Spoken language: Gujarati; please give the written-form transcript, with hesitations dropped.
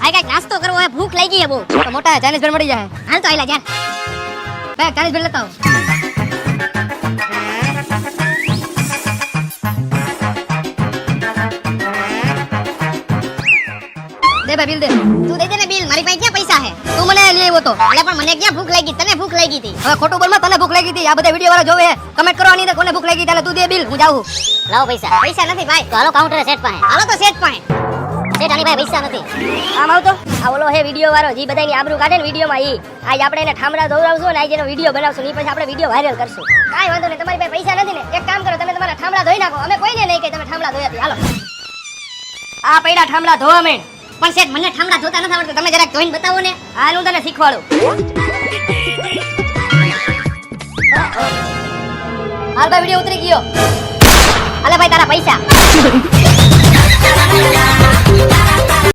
આ કઈક નાસ્તો કરવો હે, ભૂખ લાગી હે બહુ. તો મોટા ચાઇનીઝ ભેળ મળી જાય. હાલ તો આઈલા જાન. ભાઈ ચાઇનીઝ ભેળ લેતા આવો. દે ભાઈ બિલ દે. તું દે દે ને બિલ, મારી પાસે ક્યાં પૈસા હે? તું મને લઈ આવ્યો તો. અલે પણ મને ક્યાં ભૂખ લાગી, તને ભૂખ લાગી હતી. હવે ખોટું બોલમાં તને ભૂખ લાગી હતી. આ બધા વિડિયો વાળા જોવે હે. કમેન્ટ કરો આની અંદર કોને ભૂખ લાગી એટલે તું દે બિલ, હું જાઉં. લાવો પૈસા. પૈસા નથી ભાઈ. તો હાલો કાઉન્ટરે સેટ પાસે. હાલો તો સેટ પાસે. સેટ આની પાસે પૈસા નથી. આમ આવતો. આ ઓલો હે વિડિયો વાળો જી બધાની આબરૂ કાઢે ને વિડિયોમાં ઈ. આજ આપણે એને ઠામડા ધોવડાવશું ને આજ એનો વિડિયો બનાવશું ને ઈ પછી આપણે વિડિયો વાયરલ કરશું. કાઈ વાંધો નહીં, તમારી પાસે પૈસા નથી ને એક કામ કરો, તમે તમારા ઠામડા ધોઈ નાખો. અમે કોઈને નહીં કહી તમે ઠામડા ધોયા હતી. હાલો. આ પૈડા ઠામડા ધોવા મેં. પણ સેટ મને ઠામડા ધોતા નથી આવડતું, તમે જરાક ધોઈને બતાવો ને. હાલ હું તને શીખવાડું. હાલ ભાઈ વિડિયો ઉતરી ગયો. હાલે ભાઈ તારા પૈસા.